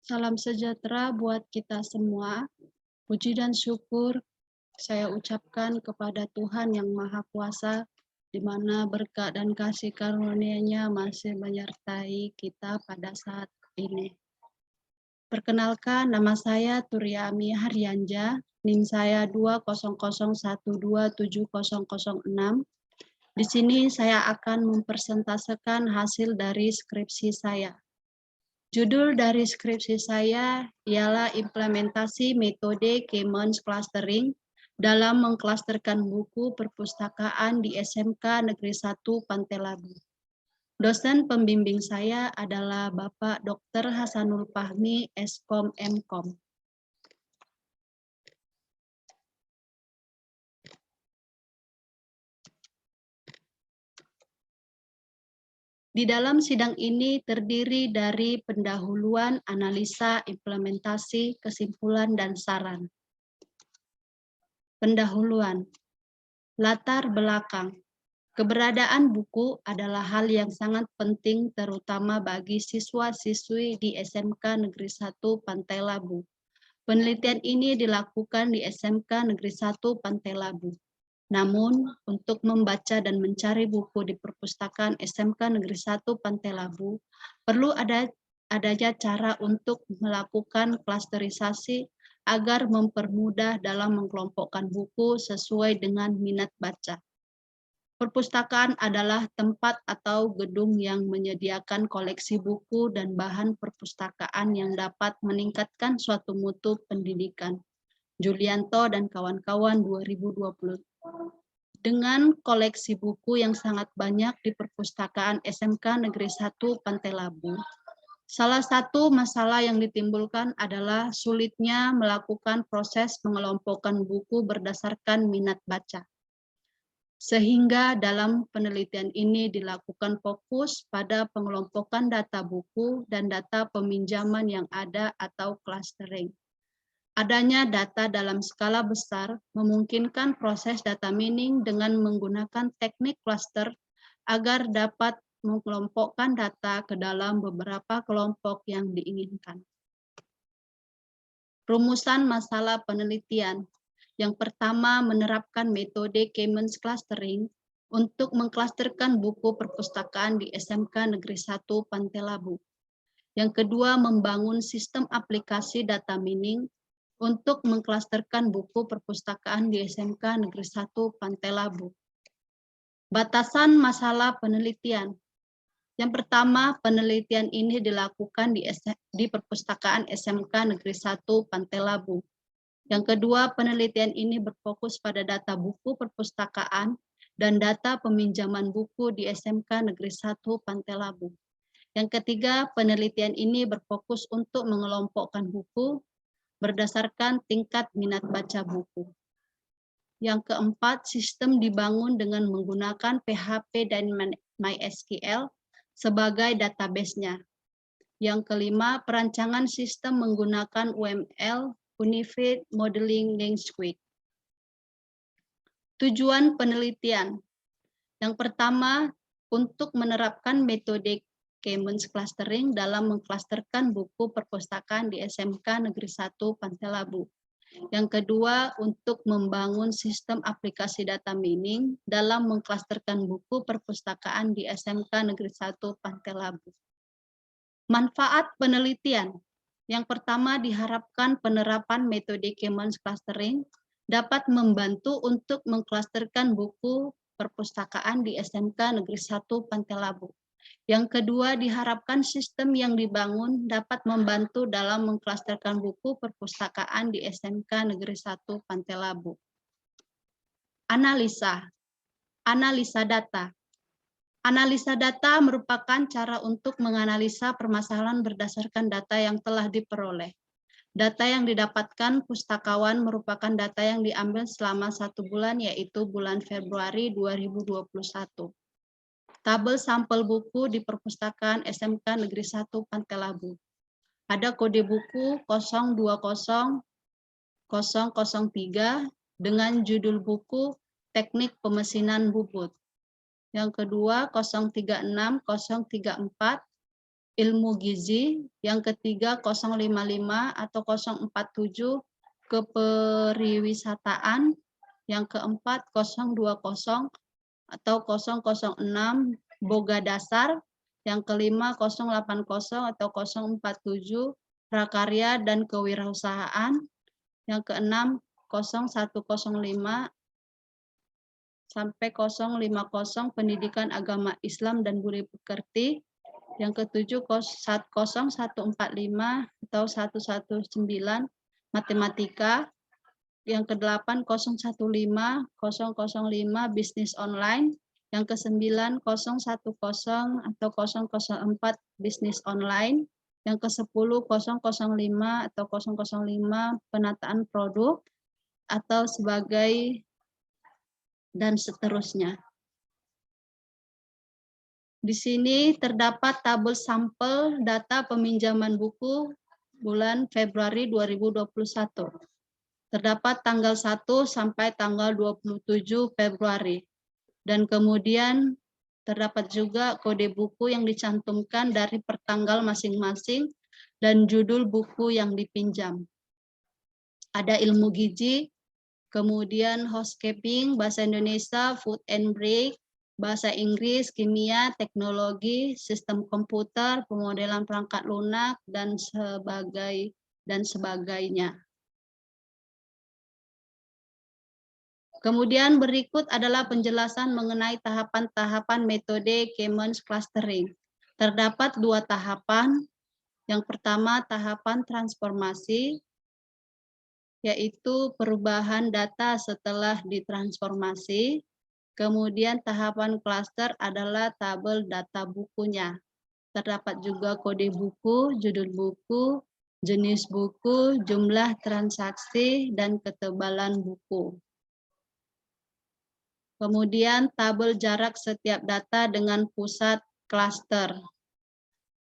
Salam sejahtera buat kita semua. Puji dan syukur saya ucapkan kepada Tuhan yang Maha Kuasa, di mana berkat dan kasih karunia-Nya masih menyertai kita pada saat ini. Perkenalkan, nama saya Turyami Haryanja, NIM saya 200127006. Di sini saya akan mempresentasekan hasil dari skripsi saya. Judul dari skripsi saya ialah implementasi metode Commons Clustering dalam mengklasterkan buku perpustakaan di SMK Negeri 1 Pantai Labu. Dosen pembimbing saya adalah Bapak Dr. Hasanul Fahmi, Eskom Mkom. Di dalam sidang ini terdiri dari pendahuluan, analisa, implementasi, kesimpulan, dan saran. Pendahuluan. Latar belakang. Keberadaan buku adalah hal yang sangat penting terutama bagi siswa-siswi di SMK Negeri 1 Pantai Labu. Penelitian ini dilakukan di SMK Negeri 1 Pantai Labu. Namun, untuk membaca dan mencari buku di perpustakaan SMK Negeri 1 Pantai Labu, perlu adanya cara untuk melakukan klasterisasi agar mempermudah dalam mengelompokkan buku sesuai dengan minat baca. Perpustakaan adalah tempat atau gedung yang menyediakan koleksi buku dan bahan perpustakaan yang dapat meningkatkan suatu mutu pendidikan. Julianto dan kawan-kawan 2020. Dengan koleksi buku yang sangat banyak di perpustakaan SMK Negeri 1 Pantai Labu, salah satu masalah yang ditimbulkan adalah sulitnya melakukan proses mengelompokkan buku berdasarkan minat baca. Sehingga dalam penelitian ini dilakukan fokus pada pengelompokan data buku dan data peminjaman yang ada atau clustering. Adanya data dalam skala besar memungkinkan proses data mining dengan menggunakan teknik cluster agar dapat mengelompokkan data ke dalam beberapa kelompok yang diinginkan. Rumusan masalah penelitian. Yang pertama, menerapkan metode Commons Clustering untuk mengklasterkan buku perpustakaan di SMK Negeri 1 Pantai Labu. Yang kedua, membangun sistem aplikasi data mining untuk mengklasterkan buku perpustakaan di SMK Negeri 1 Pantai Labu. Batasan masalah penelitian. Yang pertama, penelitian ini dilakukan di perpustakaan SMK Negeri 1 Pantai Labu. Yang kedua, penelitian ini berfokus pada data buku perpustakaan dan data peminjaman buku di SMK Negeri 1 Pantai Labu. Yang ketiga, penelitian ini berfokus untuk mengelompokkan buku berdasarkan tingkat minat baca buku. Yang keempat, sistem dibangun dengan menggunakan PHP dan MySQL sebagai database-nya. Yang kelima, perancangan sistem menggunakan UML, Unified Modeling Language. Tujuan penelitian. Yang pertama, untuk menerapkan metode Commons Clustering dalam mengklasterkan buku perpustakaan di SMK Negeri 1 Pantai Labu. Yang kedua, untuk membangun sistem aplikasi data mining dalam mengklasterkan buku perpustakaan di SMK Negeri 1 Pantai Labu. Manfaat penelitian. Yang pertama, diharapkan penerapan metode Commons Clustering dapat membantu untuk mengklasterkan buku perpustakaan di SMK Negeri 1 Pantai Labu. Yang kedua, diharapkan sistem yang dibangun dapat membantu dalam mengklasterkan buku perpustakaan di SMK Negeri 1 Pantai Labu. Analisa data. Analisa data merupakan cara untuk menganalisa permasalahan berdasarkan data yang telah diperoleh. Data yang didapatkan pustakawan merupakan data yang diambil selama 1 bulan, yaitu bulan Februari 2021. Tabel sampel buku di perpustakaan SMK Negeri 1 Pantai Labu. Ada kode buku 020003 dengan judul buku Teknik Pemesinan Bubut. Yang kedua 036034 ilmu gizi, yang ketiga 055 atau 047 keperiwisataan, yang keempat 020 atau 006 boga dasar, yang kelima 080 atau 047 prakarya dan kewirausahaan, yang keenam 0105 sampai 050 pendidikan agama Islam dan budi pekerti, yang ketujuh 0145 atau 119 matematika, yang kedelapan 015 005 bisnis online, yang kesembilan 010 atau 004 bisnis online, yang ke-10 005 atau 005 penataan produk atau sebagai dan seterusnya. Di sini terdapat tabel sampel data peminjaman buku bulan Februari 2021. Terdapat tanggal 1 sampai tanggal 27 Februari. Dan kemudian terdapat juga kode buku yang dicantumkan dari pertanggal masing-masing dan judul buku yang dipinjam. Ada ilmu gizi, kemudian housekeeping, bahasa Indonesia, food and break, bahasa Inggris, kimia, teknologi, sistem komputer, pemodelan perangkat lunak, dan sebagainya. Kemudian berikut adalah penjelasan mengenai tahapan-tahapan metode Commons Clustering. Terdapat 2 tahapan. Yang pertama tahapan transformasi, yaitu perubahan data setelah ditransformasi. Kemudian tahapan cluster adalah tabel data bukunya. Terdapat juga kode buku, judul buku, jenis buku, jumlah transaksi, dan ketebalan buku. Kemudian tabel jarak setiap data dengan pusat klaster.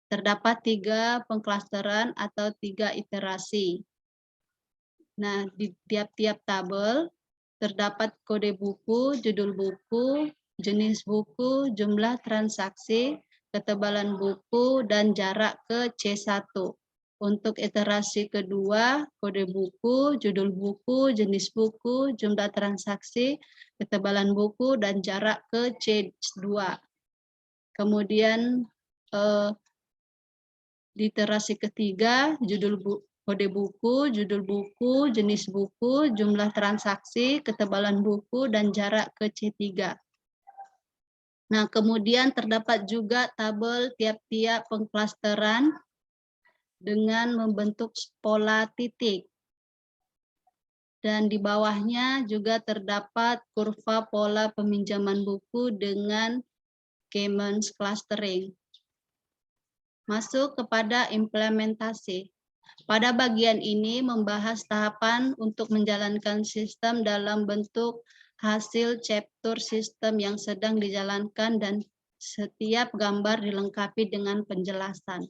Terdapat 3 pengklasteran atau 3 iterasi. Nah, di tiap-tiap tabel terdapat kode buku, judul buku, jenis buku, jumlah transaksi, ketebalan buku, dan jarak ke C1. Untuk iterasi kedua, kode buku, judul buku, jenis buku, jumlah transaksi, ketebalan buku, dan jarak ke C2. Kemudian di iterasi ketiga, kode buku, judul buku, jenis buku, jumlah transaksi, ketebalan buku, dan jarak ke C3. Nah, kemudian terdapat juga tabel tiap-tiap pengklasteran dengan membentuk pola titik. Dan di bawahnya juga terdapat kurva pola peminjaman buku dengan Commons Clustering. Masuk kepada implementasi. Pada bagian ini membahas tahapan untuk menjalankan sistem dalam bentuk hasil chapter sistem yang sedang dijalankan dan setiap gambar dilengkapi dengan penjelasan.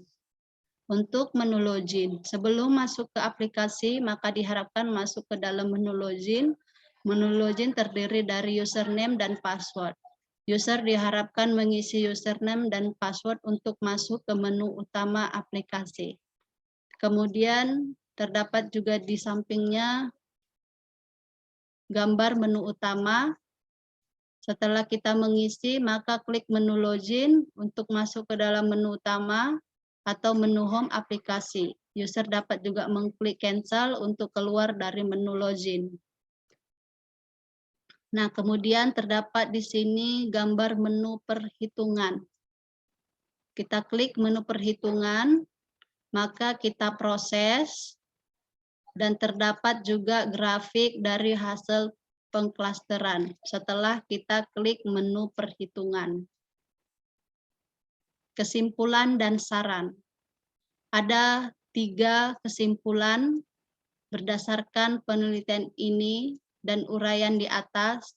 Untuk menu login, sebelum masuk ke aplikasi maka diharapkan masuk ke dalam menu login. Menu login terdiri dari username dan password. User diharapkan mengisi username dan password untuk masuk ke menu utama aplikasi. Kemudian terdapat juga di sampingnya gambar menu utama. Setelah kita mengisi, maka klik menu login untuk masuk ke dalam menu utama atau menu home aplikasi. User dapat juga mengklik cancel untuk keluar dari menu login. Nah, kemudian terdapat di sini gambar menu perhitungan. Kita klik menu perhitungan, maka kita proses, dan terdapat juga grafik dari hasil pengklasteran setelah kita klik menu perhitungan. Kesimpulan dan saran. Ada 3 kesimpulan berdasarkan penelitian ini dan uraian di atas.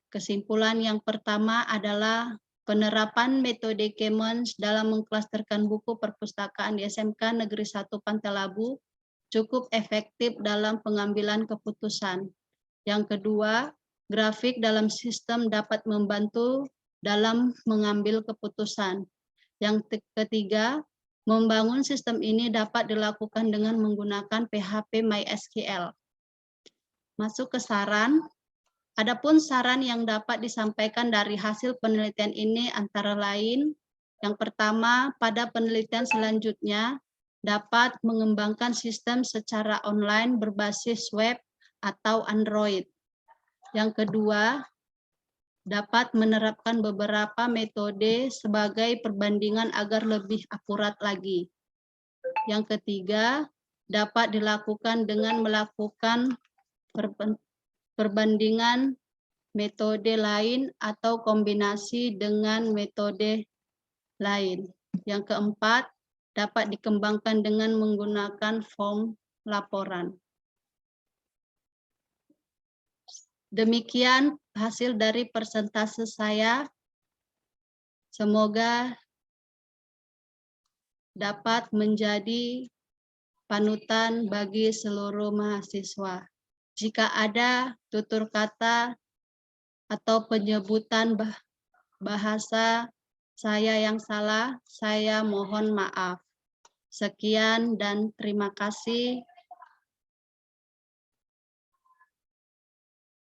Kesimpulan yang pertama adalah penerapan metode Commons dalam mengklasterkan buku perpustakaan di SMK Negeri 1 Pantai Labu cukup efektif dalam pengambilan keputusan. Yang kedua, grafik dalam sistem dapat membantu dalam mengambil keputusan. Yang ketiga, membangun sistem ini dapat dilakukan dengan menggunakan PHP MySQL. Masuk ke saran. Adapun saran yang dapat disampaikan dari hasil penelitian ini antara lain, yang pertama, pada penelitian selanjutnya dapat mengembangkan sistem secara online berbasis web atau Android. Yang kedua, dapat menerapkan beberapa metode sebagai perbandingan agar lebih akurat lagi. Yang ketiga, dapat dilakukan dengan melakukan perbandingan metode lain atau kombinasi dengan metode lain. Yang keempat, dapat dikembangkan dengan menggunakan form laporan. Demikian hasil dari persentase saya. Semoga dapat menjadi panutan bagi seluruh mahasiswa. Jika ada tutur kata atau penyebutan bahasa saya yang salah, saya mohon maaf. Sekian dan terima kasih.